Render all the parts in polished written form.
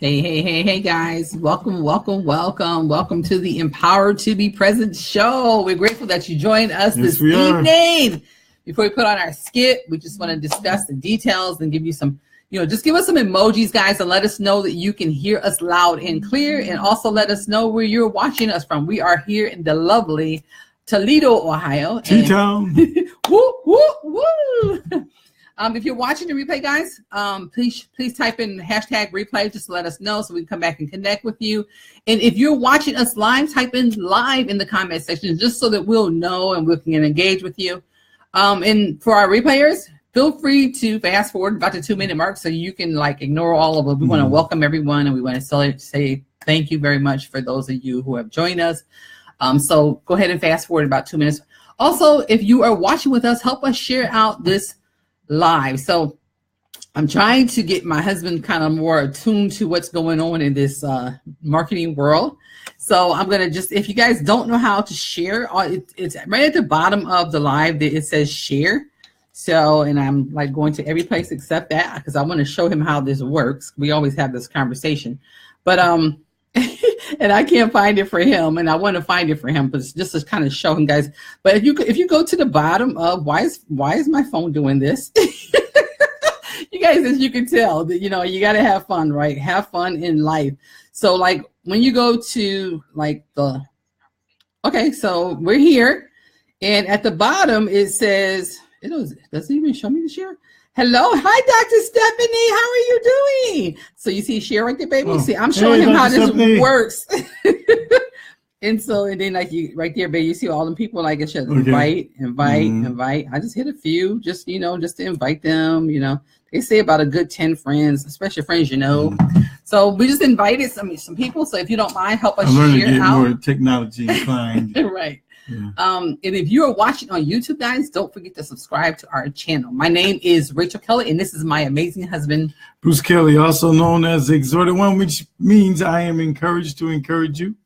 Hey, guys. Welcome to the Empowered to Be Present show. We're grateful that you joined us this evening. Before we put on our skit, we just want to discuss the details and give you some, just give us some emojis, guys, and let us know that you can hear us loud and clear. And also let us know where you're watching us from. We are here in the lovely Toledo, Ohio. T-Town. Woo, woo, woo. If you're watching the replay, guys, please type in hashtag replay just to let us know so we can come back and connect with you. And if you're watching us live, type in live in the comment section just so that we'll know and we can engage with you. And for our replayers, feel free to fast forward about the 2-minute mark so you can ignore all of it. We want to welcome everyone and we want to say thank you very much for those of you who have joined us. So go ahead and fast forward about 2 minutes. Also, if you are watching with us, help us share out this live. So I'm trying to get my husband kind of more attuned to what's going on in this marketing world. So I'm going to if you guys don't know how to share, it's right at the bottom of the live that it says share. So, and I'm going to every place except that because I want to show him how this works. We always have this conversation, but and I can't find it for him, and I want to find it for him, but just to kind of show him, guys. But if you go to the bottom of why is my phone doing this? You guys, as you can tell, that you got to have fun, right? Have fun in life. So when you go to so we're here, and at the bottom it says does it even show me the share? Hello. Hi, Dr. Stephanie. How are you doing? So you see share right there, baby? Oh, see, I'm showing him how this Stephanie works. And then right there, baby, you see all the people it says invite. I just hit a few, just to invite them. They say about a good 10 friends, especially friends So we just invited some people. So if you don't mind, help us I'm learning share to get out. more technology inclined. Right. Yeah. And if you are watching on YouTube, guys, don't forget to subscribe to our channel. My name is Rachel Kelly, and this is my amazing husband, Bruce Kelly, also known as the Exhorted One, which means I am encouraged to encourage you.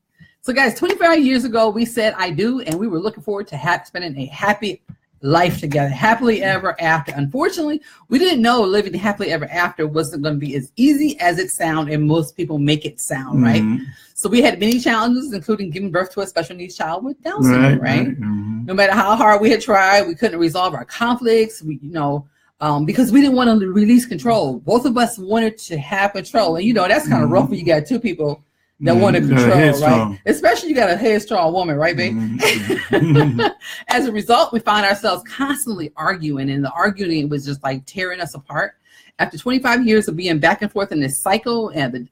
So, guys, 25 years ago, we said I do, and we were looking forward to spending a happy life together, happily ever after. Unfortunately, we didn't know living happily ever after wasn't going to be as easy as it sounds, and most people make it sound, right? So we had many challenges, including giving birth to a special needs child with Down syndrome, right? No matter how hard we had tried, we couldn't resolve our conflicts. Because we didn't want to release control. Both of us wanted to have control, and that's kind of rough when you got two people that want to control, right? Especially you got a headstrong woman, right, babe? As a result, we found ourselves constantly arguing, and the arguing was just tearing us apart. After 25 years of being back and forth in this cycle and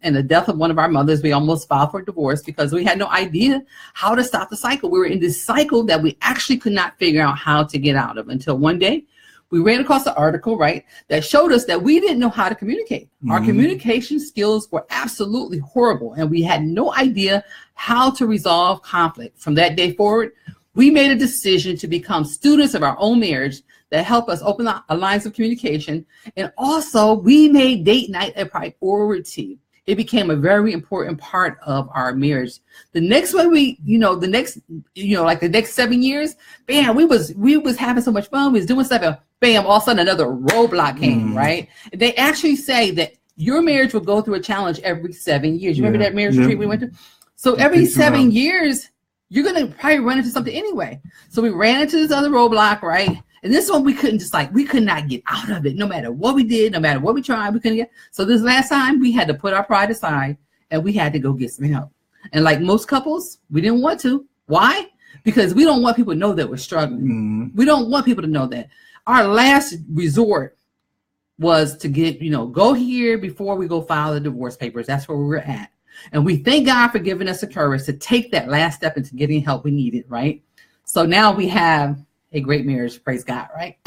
the death of one of our mothers, we almost filed for divorce because we had no idea how to stop the cycle. We were in this cycle that we actually could not figure out how to get out of until one day we ran across an article, right, that showed us that we didn't know how to communicate. Our communication skills were absolutely horrible, and we had no idea how to resolve conflict. From that day forward, we made a decision to become students of our own marriage that help us open up our lines of communication. And also, we made date night a priority. It became a very important part of our marriage. The next one the next 7 years, bam, we was having so much fun. We was doing stuff, and bam, all of a sudden another roadblock came, right? They actually say that your marriage will go through a challenge every 7 years. You remember that marriage retreat we went to? So every 7 years, you're going to probably run into something anyway. So we ran into this other roadblock, right? And this one, we couldn't we could not get out of it. No matter what we did, no matter what we tried, we couldn't get. So this last time, we had to put our pride aside and we had to go get some help. And like most couples, we didn't want to. Why? Because we don't want people to know that we're struggling. We don't want people to know that. Our last resort was to get, go here before we go file the divorce papers. That's where we were at. And we thank God for giving us the courage to take that last step into getting help we needed, right? So now we have a great marriage, praise God, right?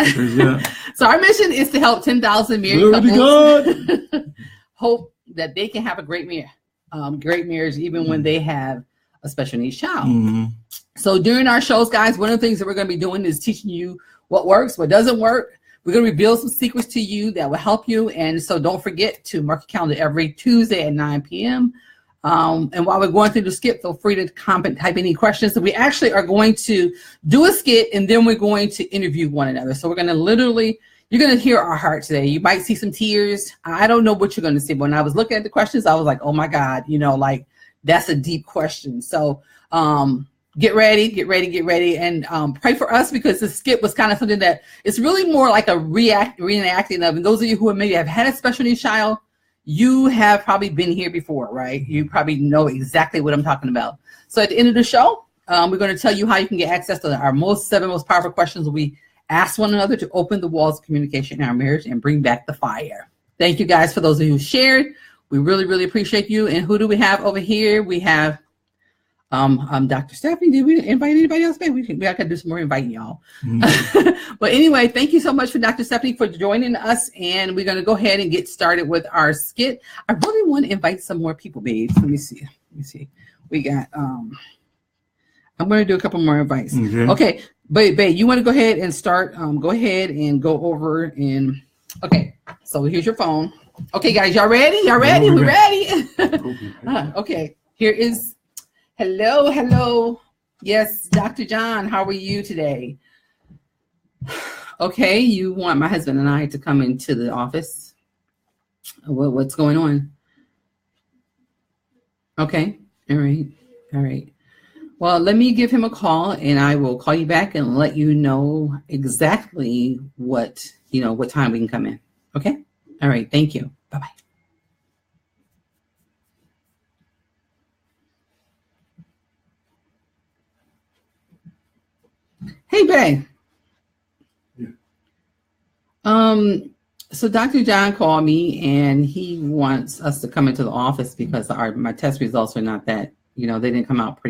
So our mission is to help 10,000 married couples hope that they can have a great marriage even when they have a special needs child. So during our shows, guys, one of the things that we're going to be doing is teaching you what works, what doesn't work. We're going to reveal some secrets to you that will help you. And so don't forget to mark your calendar every Tuesday at 9 p.m. And while we're going through the skit, feel free to type any questions. So we actually are going to do a skit, and then we're going to interview one another. So we're going to literally you're going to hear our heart today. You might see some tears. I don't know what you're going to see. But when I was looking at the questions, I was like, oh my God, like that's a deep question. So get ready. And pray for us, because the skit was kind of something that it's really more like a reenacting of. And those of you who maybe have had a special needs child, you have probably been here before, right? You probably know exactly what I'm talking about. So at the end of the show, we're going to tell you how you can get access to our 7 most powerful questions we ask one another to open the walls of communication in our marriage and bring back the fire. Thank you guys for those of you who shared. We really, really appreciate you. And who do we have over here? We have Dr. Stephanie. Did we invite anybody else? We got to do some more inviting, y'all. Mm-hmm. But anyway, thank you so much for Dr. Stephanie for joining us. And we're going to go ahead and get started with our skit. I really want to invite some more people, babes. Let me see. We got, I'm going to do a couple more invites. Okay. Babe, you want to go ahead and start? Go ahead and go over and, okay. So here's your phone. Okay, guys, y'all ready? We're ready. Okay. Here is, hello. Yes, Dr. John, how are you today? Okay, you want my husband and I to come into the office? What's going on? Okay, all right. Well, let me give him a call, and I will call you back and let you know exactly what time we can come in. Okay? All right. Thank you. Bye-bye. Hey, babe. Yeah. So Dr. John called me, and he wants us to come into the office because my test results are not that, they didn't come out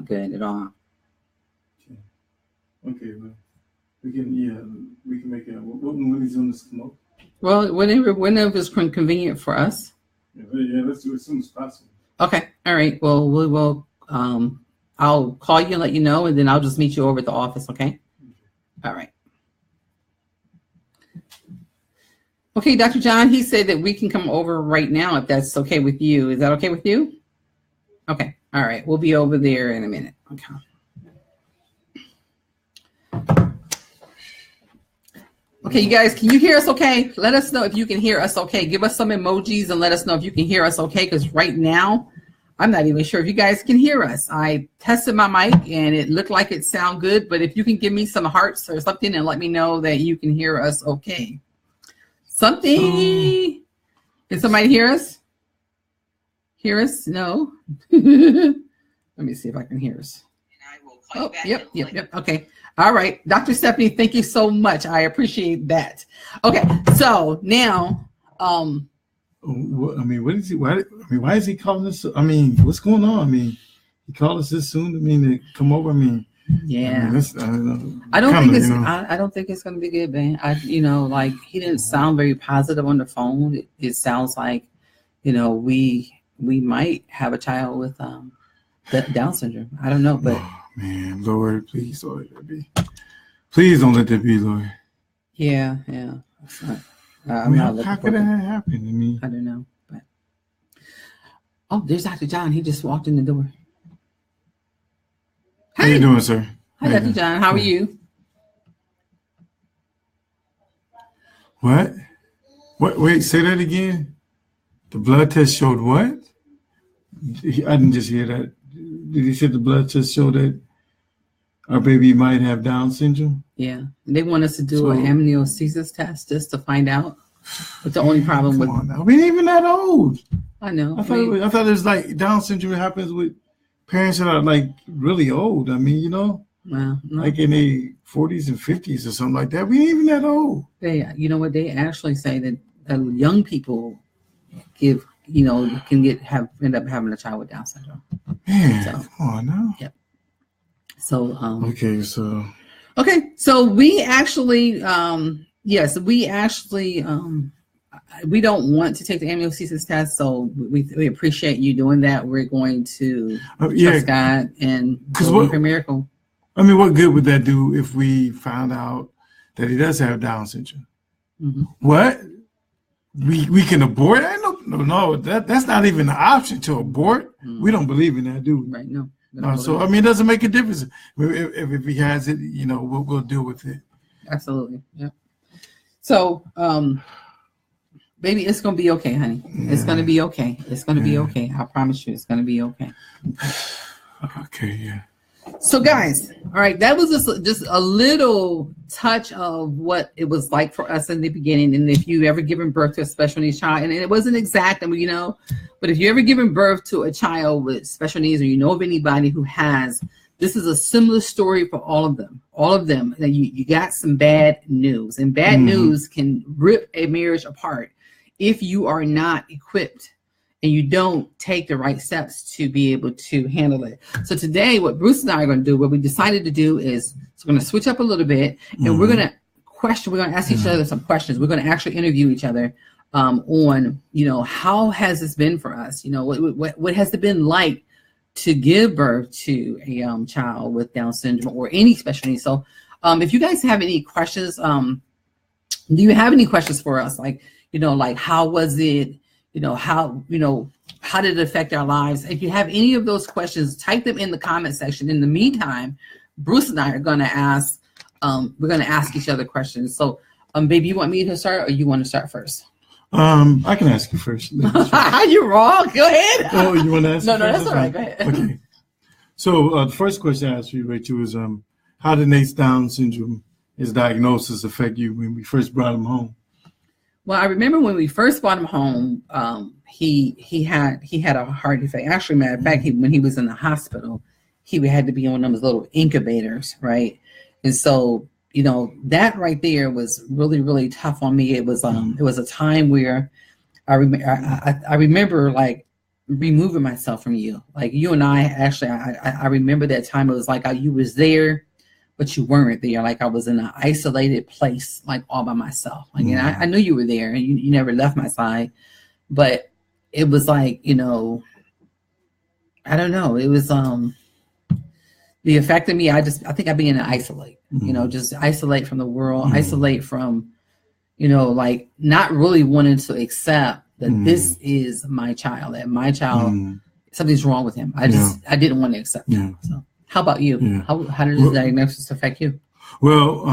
good at all. Okay, well, we can make it. When is on this come up? Well, whenever it's convenient for us. Yeah, let's do it as soon as possible. Okay, all right. Well, we will. I'll call you and let you know, and then I'll just meet you over at the office. Okay. All right. Okay, Dr. John, he said that we can come over right now if that's okay with you. Is that okay with you? Okay. All right. We'll be over there in a minute. Okay. Okay, you guys, can you hear us okay? Let us know if you can hear us okay. Give us some emojis and let us know if you can hear us okay, because right now, I'm not even sure if you guys can hear us. I tested my mic, and it looked like it sounded good, but if you can give me some hearts or something and let me know that you can hear us okay. Something. Can somebody hear us? Hear us? No. Let me see if I can hear us. Oh, yep. Okay. All right. Dr. Stephanie, thank you so much. I appreciate that. Okay. So now, what is he? Why is he calling us? What's going on? He called us this soon. To come over. Yeah. I don't think it's going to be good, man. He didn't sound very positive on the phone. It sounds like, we might have a child with Down syndrome. I don't know, but. Oh, man, Lord, please don't let that be. Please don't let that be, Lord. Yeah. How could that happen? I don't know, but. Oh, there's Dr. John. He just walked in the door. How you doing, sir? Hi, Dr. John. How are you? What? Wait, say that again. The blood test showed what? I didn't just hear that. Did he say the blood test showed that our baby might have Down syndrome? Yeah. They want us to do an amniocentesis test just to find out. But the only problem with... We ain't even that old. I know. I thought it was like Down syndrome happens with parents that are like really old. Well, no. Like in the 40s and 50s or something like that. We ain't even that old. You know what? They actually say that young people end up having a child with Down syndrome. Man, come on now. Yep. So so we actually we don't want to take the amniocentesis test, so we appreciate you doing that. We're going to trust God and believe for miracle. What good would that do if we found out that he does have Down syndrome? Mm-hmm. What? We can abort? No, that's not even an option to abort. Mm-hmm. We don't believe in that, do we? Right, no. So it doesn't make a difference. If he has it, we'll deal with it. Absolutely. Yeah. So, baby, it's gonna be okay, honey. Yeah. It's gonna be okay. It's gonna be okay. I promise you, it's gonna be okay. Okay, yeah. So, guys, all right, that was just a little touch of what it was like for us in the beginning. And if you ever given birth to a special needs child, and it wasn't exact, I mean, but if you ever given birth to a child with special needs, or you know of anybody who has, this is a similar story for all of them. All of them. You got some bad news, and bad news can rip a marriage apart if you are not equipped and you don't take the right steps to be able to handle it. So today, what Bruce and I are going to do, what we decided to do is, so we're going to switch up a little bit, and we're going to ask each other some questions. We're going to actually interview each other on, how has this been for us? What has it been like to give birth to a child with Down syndrome or any special needs? So if you guys have any questions, do you have any questions for us? Like how was it? How did it affect our lives? If you have any of those questions, type them in the comment section. In the meantime, Bruce and I are going to ask, we're going to ask each other questions. So, baby, you want me to start or you want to start first? I can ask you first. You're wrong. Go ahead. Oh, you want to ask? No, that's all right. Go ahead. Okay. So the first question I asked you, Rachel, was how did Nate's Down syndrome, his diagnosis, affect you when we first brought him home? Well, I remember when we first brought him home, he had a heart defect. Actually, matter of fact, when he was in the hospital, he had to be on those little incubators, right? And so, that right there was really, really tough on me. It was a time where I remember like removing myself from you. Like you and I actually, I remember that time. It was like you was there, but you weren't there. Like I was in an isolated place, like all by myself. Like, and I knew you were there, and you never left my side. But it was like, I don't know. It was the effect of me. I think I began to isolate. Just isolate from the world, isolate from, like not really wanting to accept that this is my child. That my child, something's wrong with him. I didn't want to accept that. So. How about you? Yeah. How did the diagnosis affect you? Well,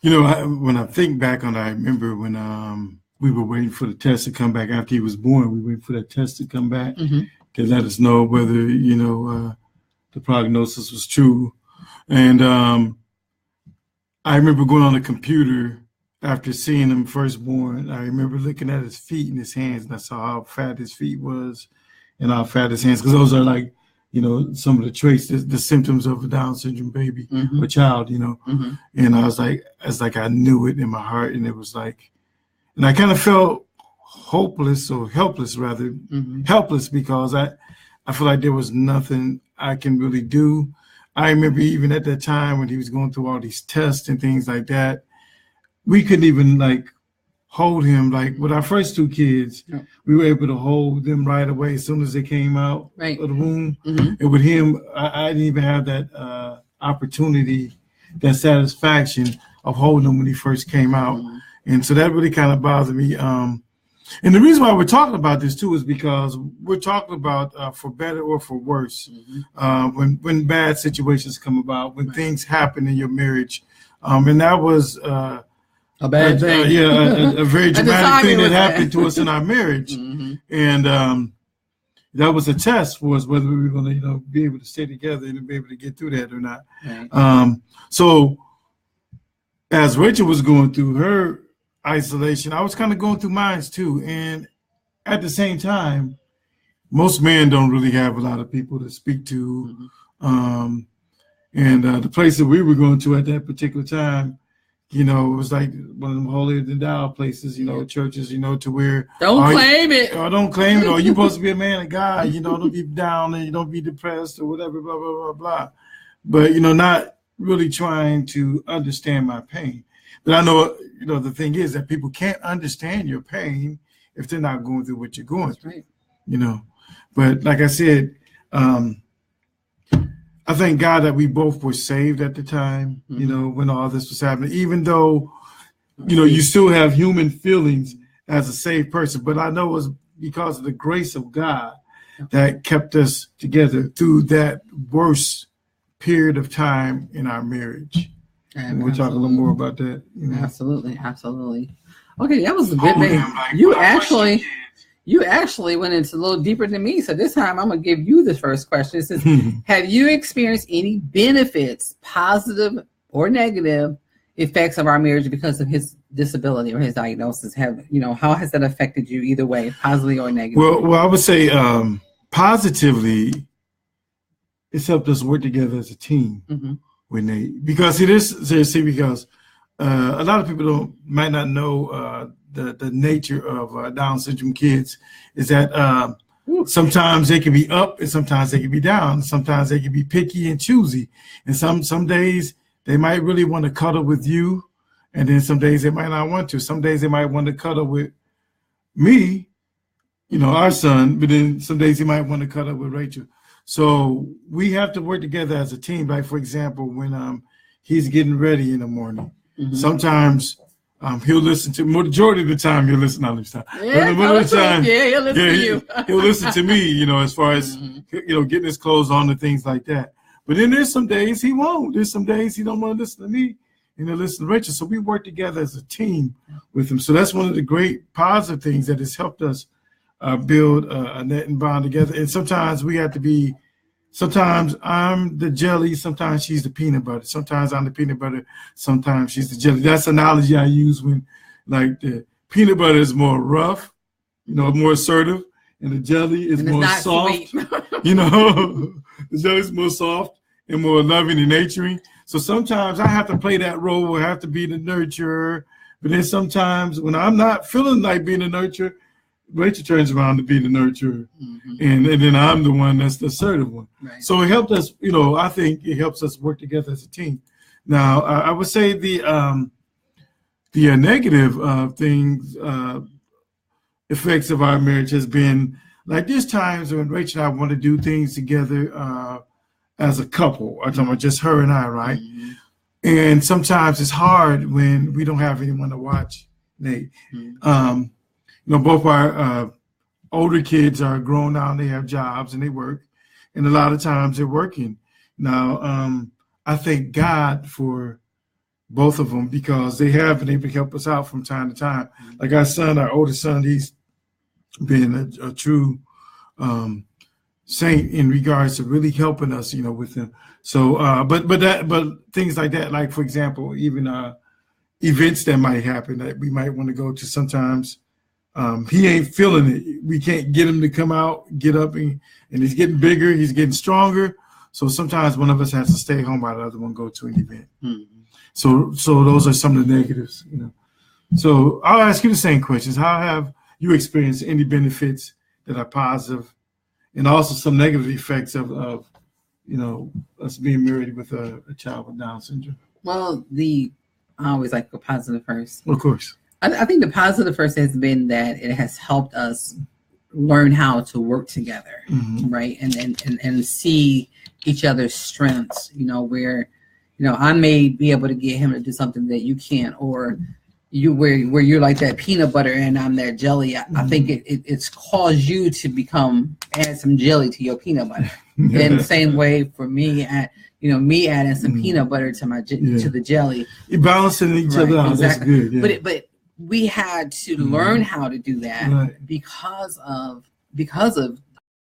when I think back on it, I remember when we were waiting for the test to come back after he was born. We waited for that test to come back to let us know whether, the prognosis was true. And I remember going on the computer after seeing him first born. I remember looking at his feet and his hands, and I saw how fat his feet was and how fat his hands, because those are like, some of the traits, the symptoms of a Down syndrome baby or child, and I was like, I knew it in my heart. And it was like, and I kind of felt hopeless or helpless rather, helpless, because I feel like there was nothing I can really do. I remember even at that time when he was going through all these tests and things like that, we couldn't even like hold him. Like with our first two kids, we were able to hold them right away as soon as they came out of the womb. And with him, I didn't even have that opportunity, that satisfaction of holding him when he first came out. And so that really kind of bothered me. And the reason why we're talking about this too is because we're talking about for better or for worse, when bad situations come about, when things happen in your marriage. And that was a bad thing. A very dramatic thing that happened to us in our marriage. And that was a test for us whether we were going to, be able to stay together and be able to get through that or not. So as Rachel was going through her isolation, I was kind of going through mine too. And at the same time, most men don't really have a lot of people to speak to. And the place that we were going to at that particular time, it was like one of them holier than thou places, churches, to where don't claim it. Or don't claim it, or you're supposed to be a man of God, don't be down and you don't be depressed or whatever, blah, blah, blah, blah. But, not really trying to understand my pain. But I know, the thing is that people can't understand your pain if they're not going through what you're going through, But like I said, I thank God that we both were saved at the time, when all this was happening, even though, you still have human feelings as a saved person. But I know it was because of the grace of God that kept us together through that worst period of time in our marriage. We'll talk a little more about that. Absolutely. Okay, that was a good thing. You actually went into a little deeper than me. So this time I'm gonna give you the first question. It says, have you experienced any benefits, positive or negative, effects of our marriage because of his disability or his diagnosis? How has that affected you either way, positively or negatively? Well, I would say positively, it's helped us work together as a team with Nate, because it is because a lot of people might not know the nature of Down syndrome kids is that sometimes they can be up and sometimes they can be down. Sometimes they can be picky and choosy, and some days they might really want to cuddle with you, and then some days they might not want to. Some days they might want to cuddle with me, our son, but then some days he might want to cuddle with Rachel. So we have to work together as a team. Like, for example, when he's getting ready in the morning, sometimes he'll listen to, majority of the time he'll listen all the time. Yeah, he'll listen to you. He'll listen to me, as far as, getting his clothes on and things like that. But then there's some days he won't. There's some days he don't want to listen to me and he'll listen to Rachel. So we work together as a team with him. So that's one of the great positive things that has helped us build a net and bond together. And sometimes we have to be, sometimes I'm the jelly, sometimes she's the peanut butter. Sometimes I'm the peanut butter, sometimes she's the jelly. That's an analogy I use when, like, the peanut butter is more rough, more assertive, and the jelly is more soft. The jelly is more soft and more loving and nurturing. So sometimes I have to play that role. I have to be the nurturer. But then sometimes when I'm not feeling like being the nurturer, Rachel turns around to be the nurturer, and then I'm the one that's the assertive one. Right. So it helped us, I think it helps us work together as a team. Now, I would say the negative things, effects of our marriage has been, like, there's times when Rachel and I want to do things together as a couple. I'm talking about just her and I, right? And sometimes it's hard when we don't have anyone to watch Nate. Both our older kids are grown now, they have jobs and they work, and a lot of times they're working. Now, I thank God for both of them because they have been able to help us out from time to time. Like our son, our oldest son, he's been a true saint in regards to really helping us, with them. So, but things like that, like, for example, even events that might happen that we might want to go to sometimes. He ain't feeling it. We can't get him to come out, get up, and he's getting bigger. He's getting stronger. So sometimes one of us has to stay home while the other one go to an event. So those are some of the negatives, So I'll ask you the same questions. How have you experienced any benefits that are positive, and also some negative effects of us being married with a child with Down syndrome? Well, I always like the positive first. Of course. I think the positive first has been that it has helped us learn how to work together, right? And see each other's strengths, where, I may be able to get him to do something that you can't, or where you're like that peanut butter and I'm that jelly. I think it's caused you to add some jelly to your peanut butter. In the same way for me, me adding some peanut butter to to the jelly. You're balancing each other out. Exactly. That's good. Yeah. But we had to learn how to do that because of the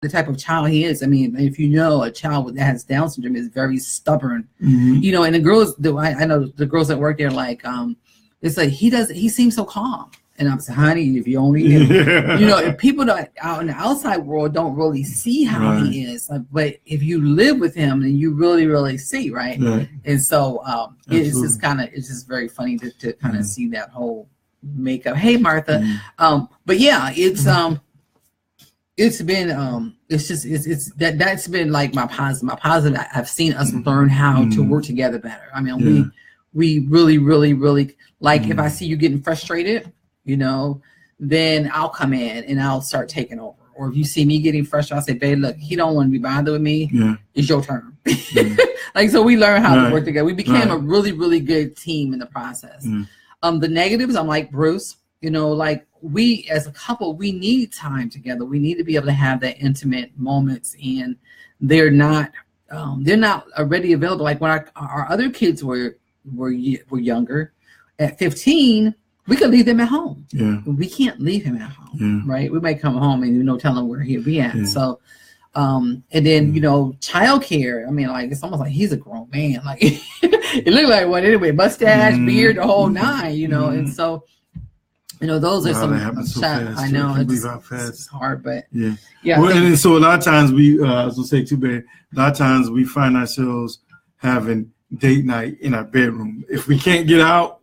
type of child he is. I mean, if a child that has Down syndrome is very stubborn, and the girls, I know the girls that work there, like, it's like he seems so calm. And I'm saying, honey, if you only knew, if people out in the outside world don't really see how he is, but if you live with him, then you really, really see, right? And so it's just very funny to kind of see that whole makeup. Hey, Martha. But yeah, it's been that's been like my positive. I've seen us learn how to work together better. I mean, we really, really, really, like, if I see you getting frustrated, then I'll come in and I'll start taking over. Or if you see me getting frustrated, I'll say, babe, look, he don't want to be bothered with me. It's your turn. Like, so we learned how to work together. We became a really, really good team in the process. The negatives, I'm like Bruce, like, we as a couple, we need time together. We need to be able to have that intimate moments, and they're not already available. Like when our other kids were were younger. At 15, we could leave them at home. Yeah. We can't leave him at home, right? We might come home and tell him where he'll be at. So, and then childcare. I mean, like it's almost like he's a grown man. Like it looked like one anyway, mustache, beard, the whole nine. And so. Those are some so fast, I know it's hard, but yeah. Well, and so a lot of times I was gonna say too bad. A lot of times we find ourselves having date night in our bedroom if we can't get out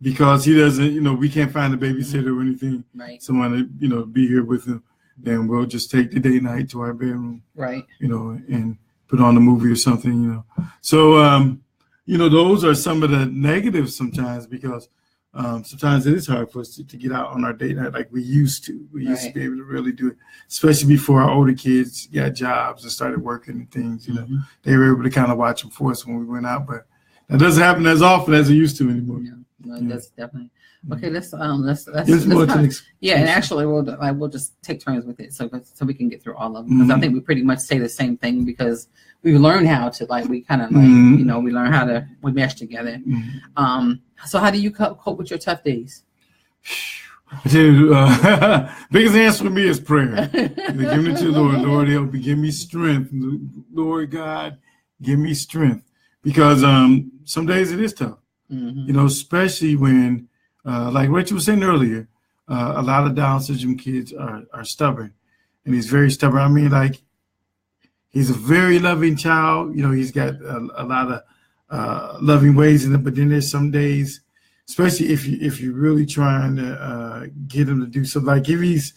because he doesn't. We can't find a babysitter or anything. Right. Someone to be here with him. Then we'll just take the date night to our bedroom. Right. And put on a movie or something. So those are some of the negatives sometimes because. Sometimes it is hard for us to get out on our date night like we used to. We used to be able to really do it, especially before our older kids got jobs and started working and things. They were able to kind of watch them for us when we went out, but that doesn't happen as often as it used to anymore. That's definitely okay. Let's and actually we'll just take turns with it so we can get through all of them because I think we pretty much say the same thing because we learned how to we learn how to mesh together. So how do you cope with your tough days? I tell you, biggest answer for me is prayer. Give it to the Lord. Lord, help me. Give me strength. Lord God, give me strength. Because some days it is tough. Especially when, like Rachel was saying earlier, a lot of Down syndrome kids are stubborn. And he's very stubborn. I mean, like, he's a very loving child. He's got a lot of loving ways in it, but then there's some days, especially if you're really trying to get him to do something, like if he's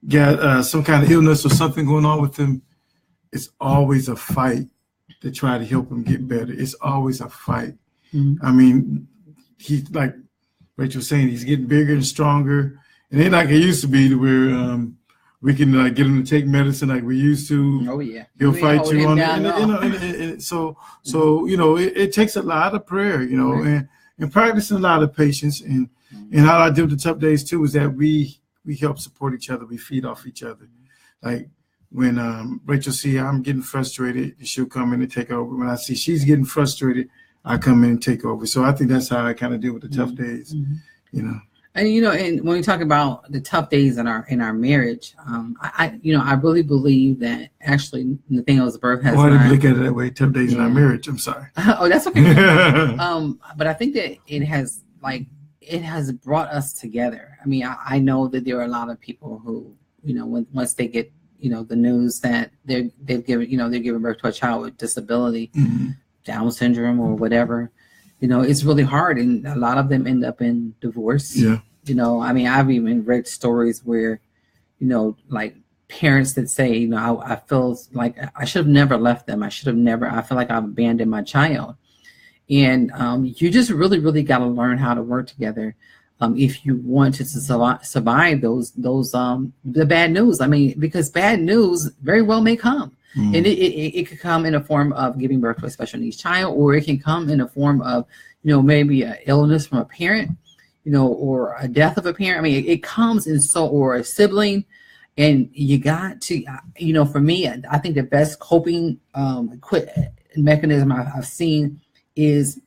got some kind of illness or something going on with him, it's always a fight to try to help him get better. It's always a fight. I mean, he's like Rachel was saying, he's getting bigger and stronger, and it ain't like it used to be to where we can get him to take medicine like we used to. Oh yeah, he'll fight you on it. So it takes a lot of prayer, and practicing a lot of patience. And how I deal with the tough days too is that we help support each other. We feed off each other. Like when Rachel see I'm getting frustrated, she'll come in and take over. When I see she's getting frustrated, I come in and take over. So I think that's how I kind of deal with the tough days. And and when we talk about the tough days in our marriage, I really believe that actually Nathaniel's birth has. Why did you look at it that way? Tough days in our marriage. I'm sorry. Oh, that's okay. But I think that it has brought us together. I mean, I know that there are a lot of people who once they get the news that they're giving birth to a child with disability, Down syndrome or whatever. It's really hard, and a lot of them end up in divorce. Yeah. I mean, I've even read stories where, like parents that say, I feel like I should have never left them. I feel like I've abandoned my child. And you just really, really got to learn how to work together if you want to survive the bad news. I mean, because bad news very well may come. And it could come in a form of giving birth to a special needs child, or it can come in a form of, maybe an illness from a parent, or a death of a parent. I mean, it comes in or a sibling, and you got to, for me, I think the best coping mechanism I've seen is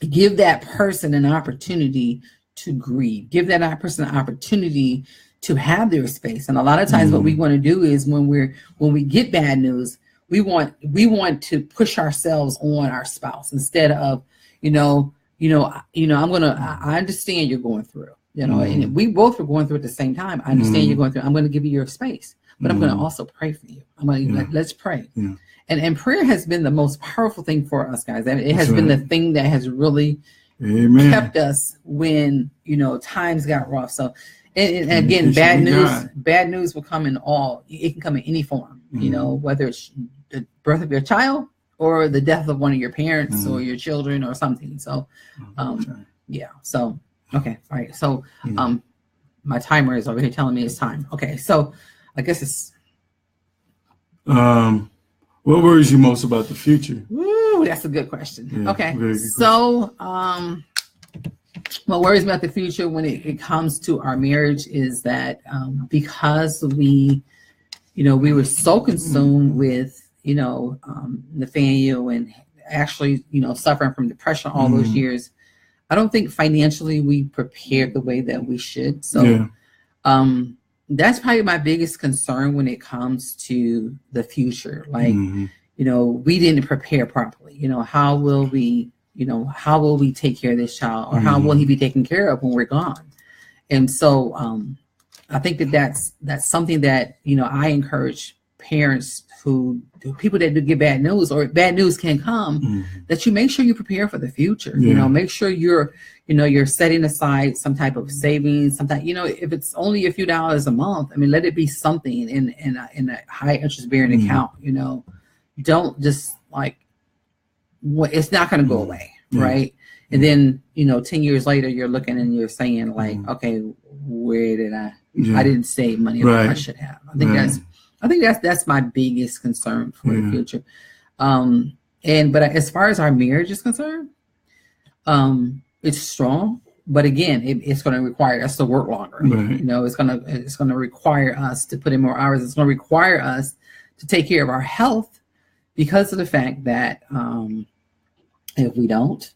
give that person an opportunity to grieve, give that person an opportunity to have their space. And a lot of times what we want to do is when we get bad news, we want to push ourselves on our spouse instead of, I understand you're going through, and we both were going through at the same time. I understand you're going through. I'm going to give you your space, but I'm going to also pray for you. Let's pray. Yeah. And prayer has been the most powerful thing for us, guys. I mean, it has been the thing that has really kept us when, times got rough. So, and again, bad news will come it can come in any form, whether it's the birth of your child or the death of one of your parents or your children or something. So, yeah. So, okay. All right. So, my timer is over here telling me it's time. Okay. So I guess it's. What worries you most about the future? Ooh, that's a good question. Yeah, okay. Good so, what worries me about the future when it comes to our marriage is that because we were so consumed with Nathaniel and actually, suffering from depression all those years, I don't think financially we prepared the way that we should. So that's probably my biggest concern when it comes to the future. Like, we didn't prepare properly. How will we take care of this child, or how will he be taken care of when we're gone? And so I think that's something that, I encourage parents people that do get bad news, or bad news can come, that you make sure you prepare for the future. Make sure you're setting aside some type of savings, if it's only a few dollars a month, let it be something in a high interest bearing account. Don't just it's not going to go away. Right. And then, 10 years later, you're looking and you're saying okay, where did I didn't save money like I should have. I think that's my biggest concern for the future. But as far as our marriage is concerned, it's strong, but again, it's going to require us to work longer. It's going to require us to put in more hours. It's going to require us to take care of our health, because of the fact that if we don't,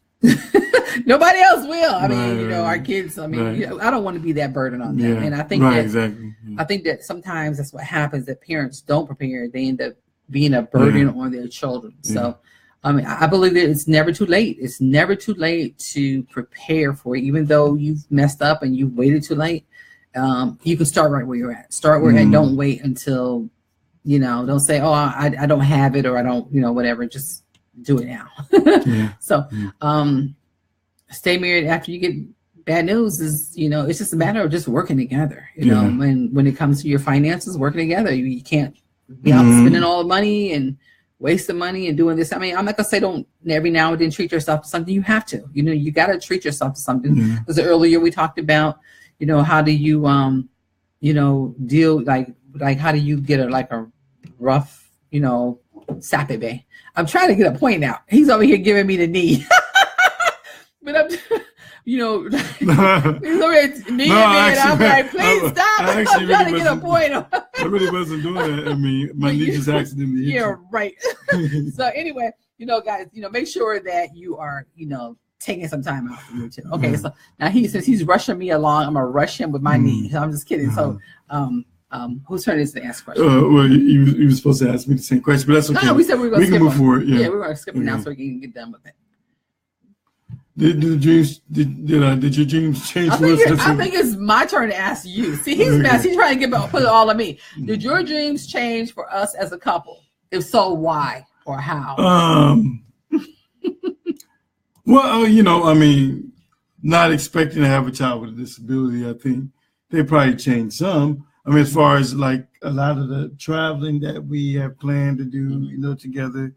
nobody else will. Our kids. I don't want to be that burden on them. And I think I think that sometimes that's what happens, that parents don't prepare. They end up being a burden on their children. So, I believe that it's never too late. It's never too late to prepare for it. Even though you've messed up and you've waited too late, you can start right where you're at. Start where you're at. Don't wait until, don't say, oh, I don't have it, or I don't, whatever. Just do it now. So, stay married after you get bad news is, it's just a matter of just working together. When it comes to your finances, working together, you can't be out spending all the money and wasting money and doing this. I'm not gonna say don't every now and then treat yourself to something. You have to. You got to treat yourself to something. Because earlier we talked about, how do you deal like how do you get a rough sappy bay. I'm trying to get a point out. He's over here giving me the knee. But I'm, he's over here I'm like, please stop. I'm trying to get a point. I really wasn't doing that. My knee just accidentally hit you. Right. So anyway, guys, make sure that you are, taking some time out for you too. Okay, so now since he's rushing me along, I'm gonna rush him with my knee. I'm just kidding. So whose turn is to ask questions? Well, you were supposed to ask me the same question, but that's okay. No, we said we were going to skip move forward. Yeah, we're going to skip it now so we can get done with it. Did your dreams change for us? I think it's my turn to ask you. See, he's mad. He's trying to put it all on me. Did your dreams change for us as a couple? If so, why or how? Well, not expecting to have a child with a disability, I think they probably changed some. As far as like a lot of the traveling that we have planned to do, together,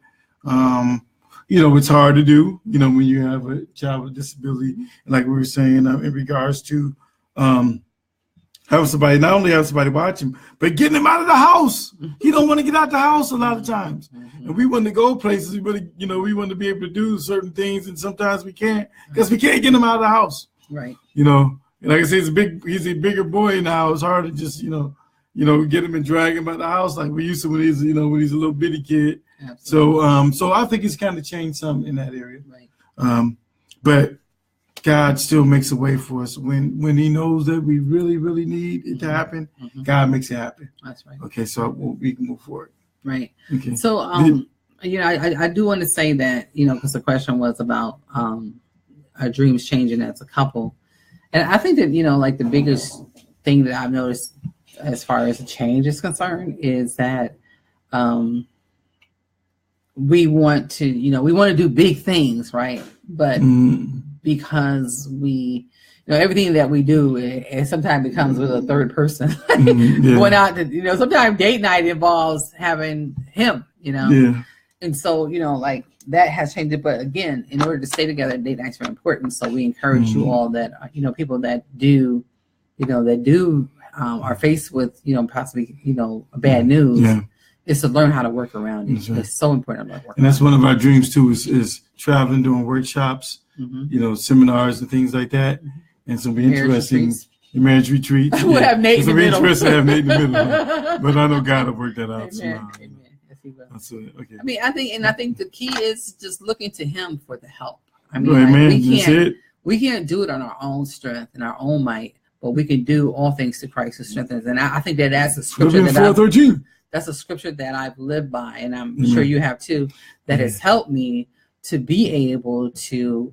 it's hard to do, when you have a child with a disability, like we were saying, in regards to having somebody, not only have somebody watch him, but getting him out of the house. He don't want to get out the house a lot of times. And we want to go places, we want to be able to do certain things, and sometimes we can't, because we can't get him out of the house. Right. Like I say, he's a bigger boy now. It's hard to just, get him and drag him out the house like we used to when he's a little bitty kid. Absolutely. So I think it's kind of changed some in that area. Right. But God still makes a way for us when He knows that we really, really need it to happen. God makes it happen. That's right. Okay, so we can move forward. Right. Okay. So I do want to say that because the question was about our dreams changing as a couple. And I think that, like the biggest thing that I've noticed as far as the change is concerned is that we want to do big things, right? But because we, everything that we do, it sometimes becomes with a third person. Going out to, sometimes date night involves having him, And so, like that has changed it. But again, in order to stay together, date nights are important. So we encourage you all that, people that do, are faced with, possibly, bad news, is to learn how to work around it. Right. It's so important to work. And that's one of our dreams too, is traveling, doing workshops, seminars and things like that. And so be interesting. Marriage retreats. We'll have Nate in the middle. Interesting to have Nate in the middle. But I know God will work that out. Amen. he will. That's it. Okay. I mean, I think the key is just looking to him for the help. I mean, we can't do it on our own strength and our own might, but we can do all things to Christ who strengthens. And I think that's a scripture that's a scripture that I've lived by, and I'm sure you have too, that has helped me to be able to,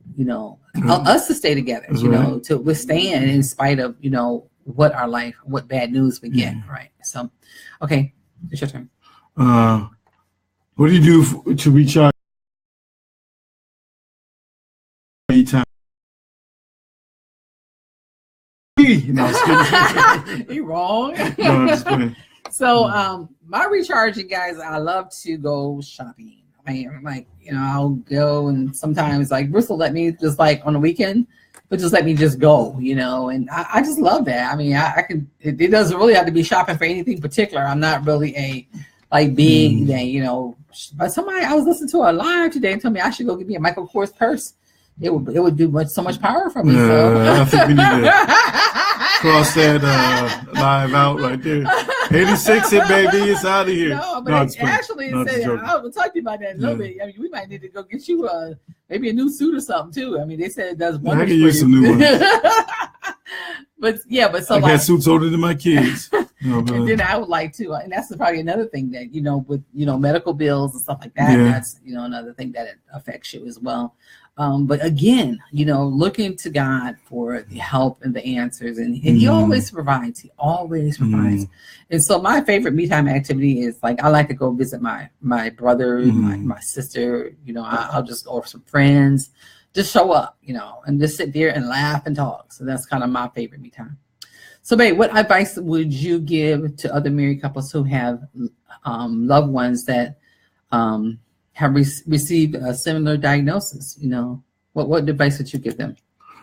us to stay together, to withstand in spite of, what bad news we get, right? So, okay, it's your turn. What do you do to recharge? Anytime. No, you wrong. No, I'm just playing. So, my recharging, guys, I love to go shopping. I'm like, I'll go, and sometimes like Bruce will let me just like on the weekend, but just let me just go, and I just love that. I mean, I can. It doesn't really have to be shopping for anything particular. I'm not really a big, But somebody I was listening to a live today and told me I should go get me a Michael Kors purse. It would do so much power for me. I think we need to cross that live out right there. 86 it, baby. It's out of here. No, but actually, I will talk to you about that in a little bit. I mean, we might need to go get you maybe a new suit or something too. I mean, they said it does wonders. I can use some new ones. but so I got suits older than my kids. And then I would like to, and that's probably another thing that with medical bills and stuff like that. That's another thing that it affects you as well. But again, looking to God for the help and the answers, and He always provides. He always provides. And so my favorite me time activity is I like to go visit my brother, my sister. I'll just go with some friends, just show up, and just sit there and laugh and talk. So that's kind of my favorite me time. So, babe, what advice would you give to other married couples who have loved ones that have received a similar diagnosis? What advice would you give them?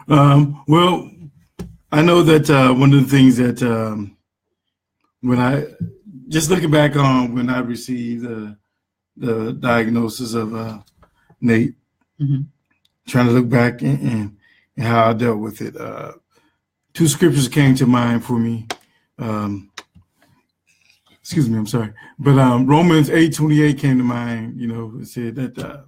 Well, I know that one of the things that when I just looking back on when I received the diagnosis of Nate, trying to look back and how I dealt with it. Two scriptures came to mind for me. Excuse me, I'm sorry. But Romans 8:28 came to mind, it said that,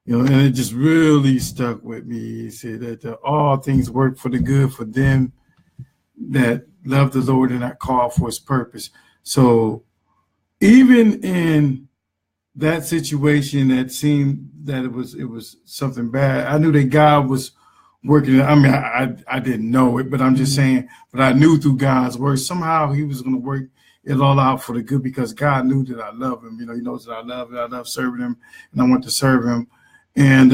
and it just really stuck with me. It said that all things work for the good for them that love the Lord and are called for his purpose. So even in that situation that seemed that it was something bad, I knew that God was working. I mean, I didn't know it, but I'm just saying, but I knew through God's word, somehow he was going to work it all out for the good because God knew that I love him. He knows that I love serving him and I want to serve him. And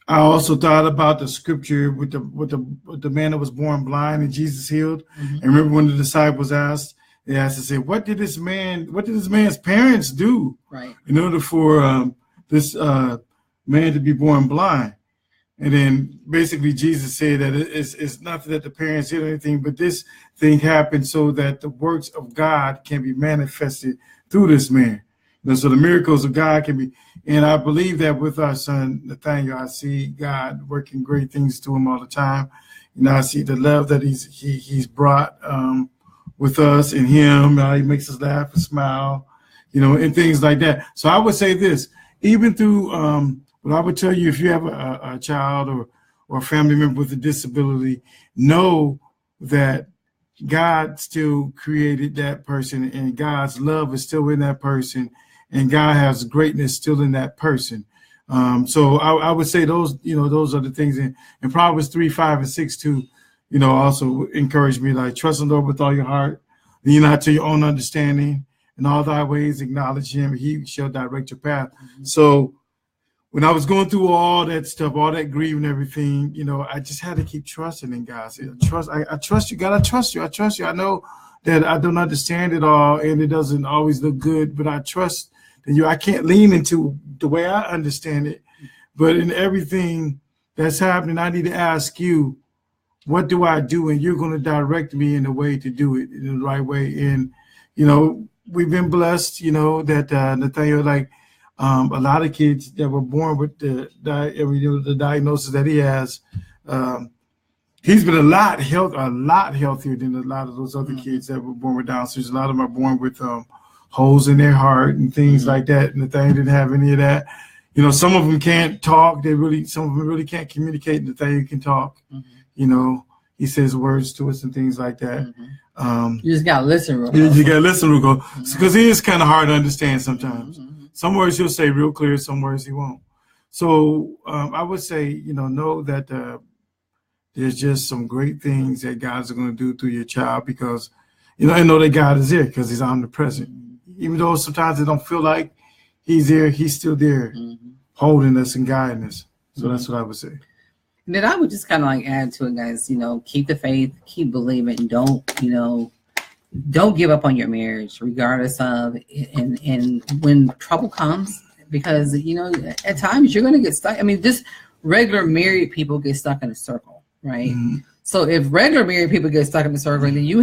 I also thought about the scripture with the man that was born blind and Jesus healed. And remember when the disciples asked, they asked to say, what did this man's parents do in order for this man to be born blind? And then basically Jesus said that it's not that the parents did anything, but this thing happened so that the works of God can be manifested through this man. So the miracles of God can be, and I believe that with our son Nathaniel, I see God working great things to him all the time. I see the love that he's brought with us and him. He makes us laugh and smile, and things like that. So I would say this, even through but I would tell you, if you have a child or a family member with a disability, know that God still created that person and God's love is still in that person and God has greatness still in that person. So I would say those are the things in Proverbs 3:5-6 too, also encourage me, like trust the Lord with all your heart, lean not to your own understanding, in all thy ways acknowledge him, he shall direct your path. So when I was going through all that stuff, all that grief and everything, I just had to keep trusting in God. I trust you, God. I trust you. I trust you. I know that I don't understand it all and it doesn't always look good, but I trust that I can't lean into the way I understand it. But in everything that's happening, I need to ask you, what do I do? And you're going to direct me in the way to do it in the right way. And, we've been blessed, that Nathaniel, a lot of kids that were born with the diagnosis that he has, he's been a lot healthier than a lot of those other kids that were born with Down syndrome. A lot of them are born with holes in their heart and things like that. And Nathaniel didn't have any of that. You know, some of them can't talk. Some of them really can't communicate. Nathaniel can talk. You know, he says words to us and things like that. You just gotta listen. You gotta listen real close, because he is kind of hard to understand sometimes. Some words he'll say real clear, some words he won't. So I would say, you know that there's just some great things that God's going to do through your child, because, you know, and know that God is there because he's omnipresent. Even though sometimes it don't feel like he's there, he's still there, holding us and guiding us. So that's what I would say. And then I would just kind of like add to it, guys, you know, keep the faith, keep believing, and don't give up on your marriage, regardless of, and when trouble comes, because, you know, at times you're going to get stuck. I mean, just regular married people get stuck in a circle, right? So if regular married people get stuck in a circle, and then you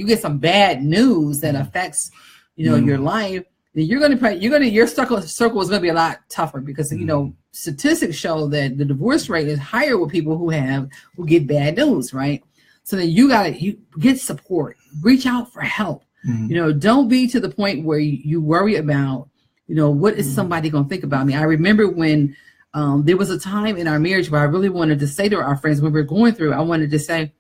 get some bad news that affects, you know, your life, then your circle is going to be a lot tougher, because, you know, statistics show that the divorce rate is higher with people who get bad news, right? So then you get support, reach out for help. You know, don't be to the point where you worry about, you know, what is somebody going to think about me? I remember when there was a time in our marriage where I really wanted to say to our friends when we were going through, I wanted to say,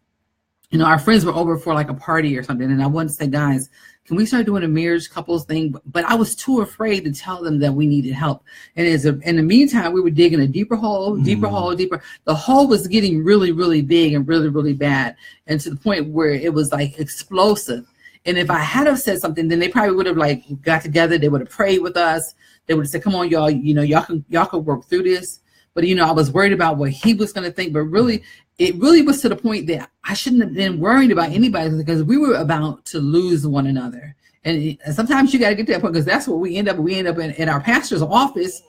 you know, our friends were over for like a party or something, and I wanted to say, guys, can we start doing a marriage couples thing? But I was too afraid to tell them that we needed help. And in the meantime, we were digging a deeper hole. The hole was getting really, really big and really, really bad, and to the point where it was like explosive. And if I had have said something, then they probably would have like got together. They would have prayed with us. They would have said, come on, y'all, you know, y'all can work through this. But, you know, I was worried about what he was going to think. But really, it really was to the point that I shouldn't have been worried about anybody, because we were about to lose one another. And sometimes you got to get to that point, because that's what we end up in our pastor's office,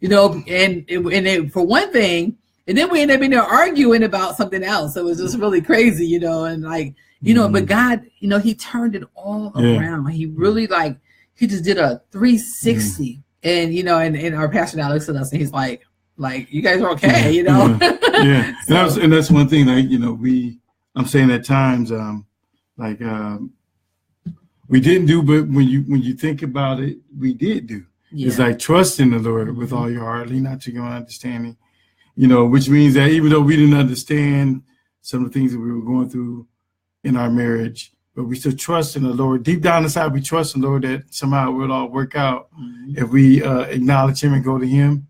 you know, and for one thing, and then we end up in there arguing about something else. So it was just really crazy, you know, and like, you know, but God, you know, he turned it all around. He really he just did a 360. And, you know, and our pastor now looks at us and he's like, you guys are okay, you know? So, and that's one thing, like, you know, I'm saying at times, we didn't do, but when you think about it, we did do. It's like trust in the Lord with all your heart, lean not to your own understanding, you know, which means that even though we didn't understand some of the things that we were going through in our marriage, but we still trust in the Lord. Deep down inside, we trust in the Lord that somehow it will all work out if we acknowledge him and go to him.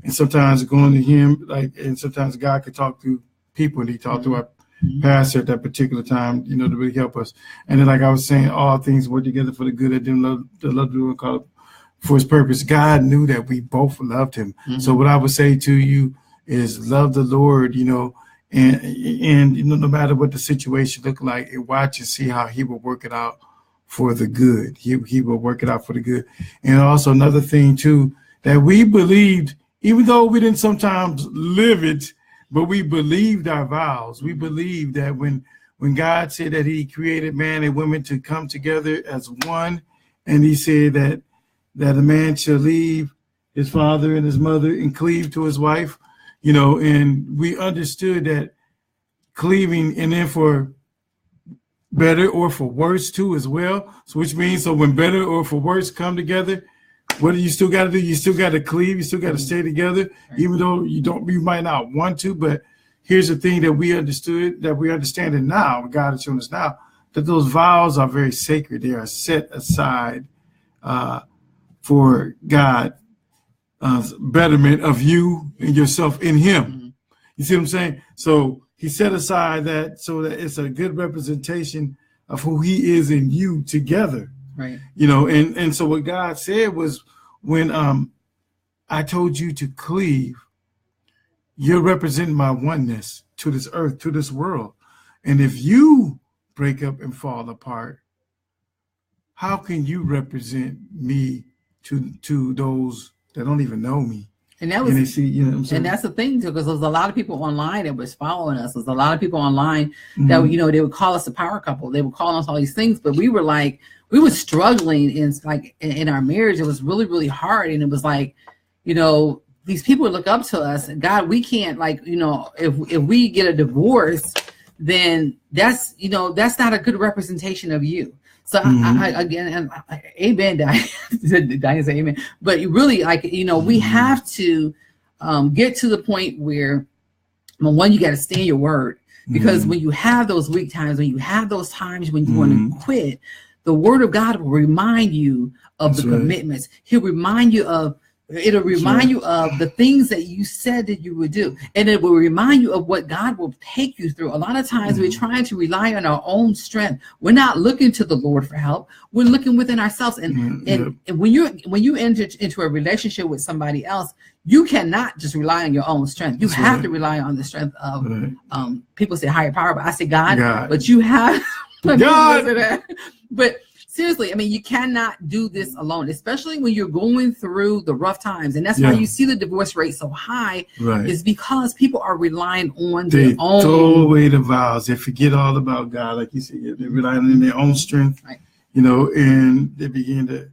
And sometimes going to him, and sometimes God could talk through people, and he talked to our pastor at that particular time, you know, to really help us. And then, like I was saying, all things work together for the good of them that love the Lord, called for his purpose. God knew that we both loved him. So what I would say to you is love the Lord, you know, and you know, no matter what the situation look like, and watch and see how he will work it out for the good. He will work it out for the good. And also another thing too, that we believed, even though we didn't sometimes live it, but we believed our vows. We believed that when God said that he created man and women to come together as one, and he said that a man shall leave his father and his mother and cleave to his wife, you know, and we understood that cleaving, and then for better or for worse too as well. So which means, so when better or for worse come together, what do you still got to do? You still got to cleave. You still got to stay together, even though you might not want to. But here's the thing that we understood, that we understand it now, God has shown us now, that those vows are very sacred. They are set aside for God. Betterment of you and yourself in him. You see what I'm saying? So he set aside that so that it's a good representation of who he is in you together. Right. You know, and so what God said was, when I told you to cleave, you're representing my oneness to this earth, to this world. And if you break up and fall apart, how can you represent me to those that don't even know me? And that was, and, they see, you know what I'm saying? And that's the thing too, because there's a lot of people online that was following us. There's a lot of people online that, you know, they would call us a power couple. They would call us all these things, but we were struggling in our marriage. It was really, really hard. And it was like, you know, these people look up to us, and God, we can't, like, you know, if we get a divorce, then that's, you know, that's not a good representation of you. So I again, and amen. Diane said amen. But really, like, we have to get to the point where, one, you got to stay in your word, because when you have those weak times, when you have those times when you want to quit, the word of God will remind you of the commitments. He'll remind you of. It'll remind you of the things that you said that you would do. And it will remind you of what God will take you through. A lot of times we're trying to rely on our own strength. We're not looking to the Lord for help. We're looking within ourselves. And when you enter into a relationship with somebody else, you cannot just rely on your own strength. You have to rely on the strength of, people say higher power, but I say God. But you have God. But seriously, I mean, you cannot do this alone, especially when you're going through the rough times. And that's why you see the divorce rate so high, is because people are relying on their own. They throw away the vows. They forget all about God. Like you said, they're relying on their own strength, and they begin to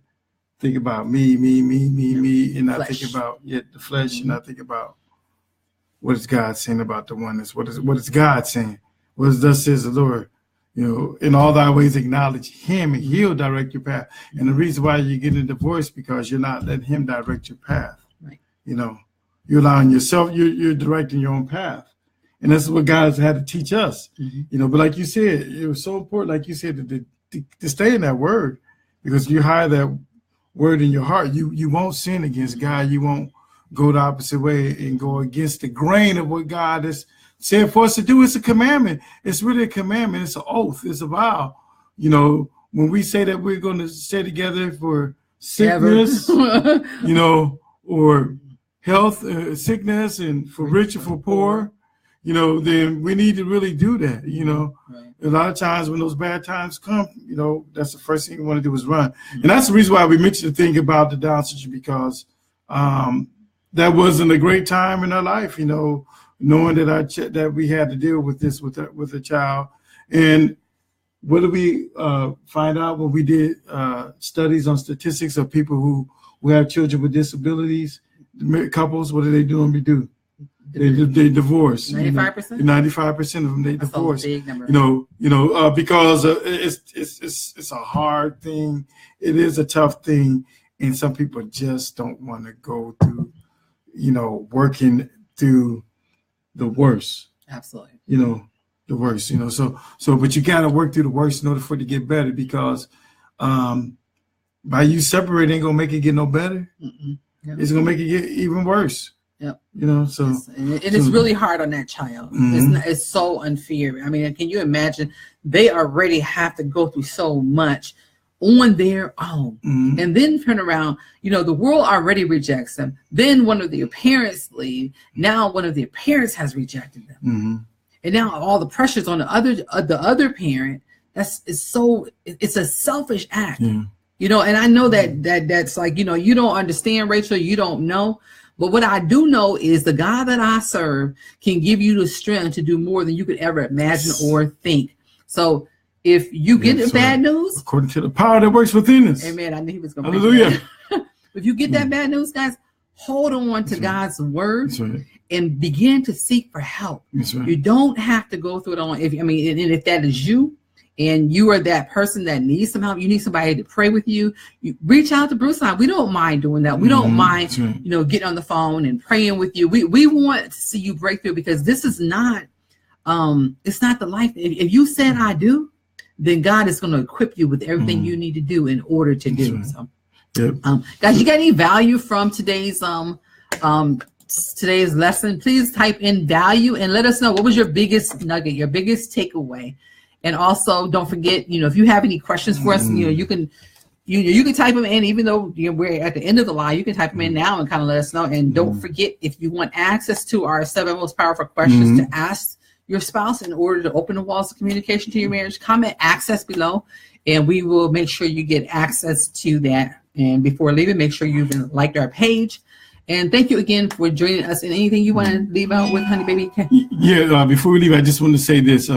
think about me, and not think about the flesh, and not think about what is God saying about the oneness. What is God saying? What is thus says the Lord? In all thy ways acknowledge him, and he'll direct your path. And the reason why you get a divorce, because you're not letting him direct your path. Right. You're allowing yourself, you're directing your own path. And that's what God has had to teach us. But like you said, it was so important, like you said, to stay in that word, because you hide that word in your heart. You won't sin against God. You won't go the opposite way and go against the grain of what God is said for us to do. It's a commandment. It's really a commandment. It's an oath. It's a vow. When we say that we're going to stay together for sickness, or health, sickness, and for rich and for poor, then we need to really do that. A lot of times when those bad times come, that's the first thing we want to do is run. And that's the reason why we mentioned the thing about the Down syndrome, because that wasn't a great time in our life, knowing that we had to deal with this with a child. And what did we find out when we did studies on statistics of people who have children with disabilities, couples? What do they do? They divorce. 95%. 95% of them, they divorce. Big number. Because it's a hard thing. It is a tough thing, and some people just don't want to go through, working through the worst. Absolutely. The worst. But you got to work through the worst in order for it to get better, because by you separating ain't gonna make it get no better. It's gonna make it get even worse. Yep. It's really hard on that child. It's so unfair. I mean, can you imagine? They already have to go through so much on their own, and then turn around. The world already rejects them. Then one of their parents leave. Now one of their parents has rejected them, and now all the pressures on the other parent. It's a selfish act. And I know that's like, you don't understand, Rachel. You don't know. But what I do know is the God that I serve can give you the strength to do more than you could ever imagine or think. So if you get the bad news, according to the power that works within us. Amen. I knew he was going to. Hallelujah. If you get that bad news, guys, hold on to God's word and begin to seek for help. You don't have to go through it alone. If that is you, and you are that person that needs some help, you need somebody to pray with you, you reach out to Bruce and I. We don't mind doing that. We don't mind, getting on the phone and praying with you. We want to see you break through, because this is not, it's not the life. If you said I do, then God is going to equip you with everything you need to do in order to do. So, guys, you got any value from today's lesson? Please type in value and let us know what was your biggest nugget, your biggest takeaway. And also, don't forget, if you have any questions for us, you can type them in. Even though we're at the end of the line, you can type them in now and kind of let us know. And don't forget, if you want access to our 7 most powerful questions to ask your spouse in order to open the walls of communication to your marriage, comment access below, and we will make sure you get access to that. And before leaving, make sure you've liked our page. And thank you again for joining us. And anything you want to leave out with, honey baby? Yeah. Before we leave, I just want to say this.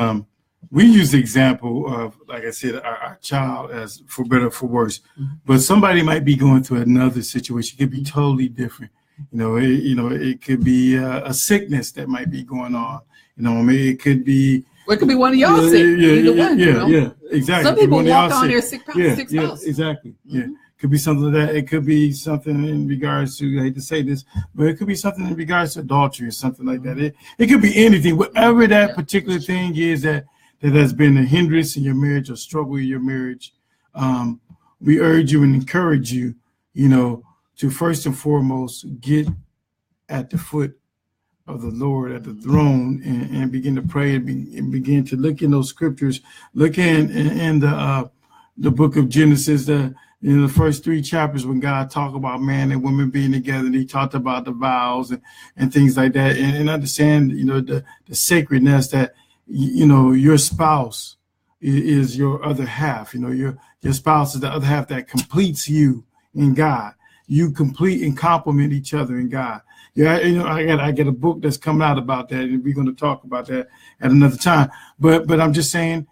We use the example of, like I said, our child as for better or for worse, but somebody might be going through another situation. It could be totally different. It could be a sickness that might be going on. It could be. Well, it could be one of y'all sick. Exactly. Some people walk on their sick spouse. Exactly. Mm-hmm. Yeah. Could be something like that. It could be something in regards to, I hate to say this, but it could be something in regards to adultery or something like that. It could be anything, whatever that particular thing is that has been a hindrance in your marriage or struggle in your marriage. We urge you and encourage you, to first and foremost get at the foot of the Lord at the throne and begin to pray and begin to look in those scriptures. Look in the book of Genesis, the first 3 chapters when God talked about man and woman being together, and he talked about the vows and things like that, and understand, the sacredness that, your spouse is your other half. Your spouse is the other half that completes you in God. You complete and complement each other in God. Yeah, I get a book that's coming out about that, and we're going to talk about that at another time. But I'm just saying,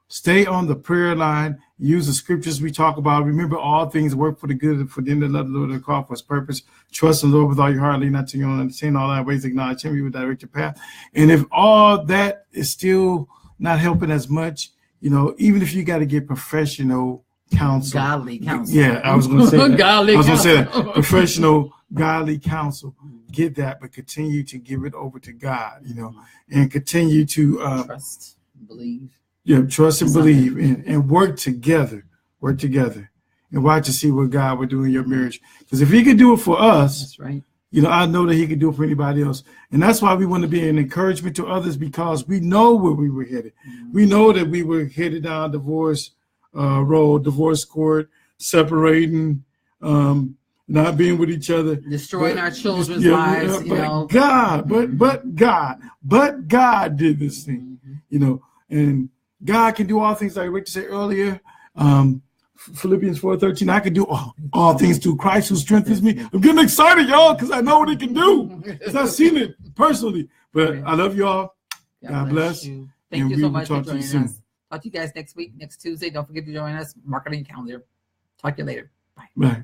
stay on the prayer line. Use the scriptures we talk about. Remember, all things work for the good for them that love the Lord and call for His purpose. Trust in the Lord with all your heart, lean not to your own understanding. All thy ways acknowledge Him, He will direct your path. And if all that is still not helping as much, even if you got to get professional counsel, godly counsel. Yeah, I was going to say that. Godly I was going to say that. counsel. Professional, godly counsel. Get that, but continue to give it over to God, and continue to trust, believe. Yeah, trust and believe, and work together. Work together, and watch to see what God will do in your marriage. Because if He could do it for us, that's right. I know that He could do it for anybody else, and that's why we want to be an encouragement to others, because we know where we were headed. Mm-hmm. We know that we were headed down divorce road, divorce court, separating, not being with each other, destroying our children's lives. But God did this thing, and God can do all things, like Rick said earlier. Philippians 4:13. I can do all things through Christ who strengthens me. I'm getting excited, y'all, because I know what He can do. Because I've seen it personally. But I love y'all. God bless. You. Thank you so much for joining us. Talk to you guys next week, next Tuesday. Don't forget to join us. Mark it on your calendar. Talk to you later. Bye. Bye.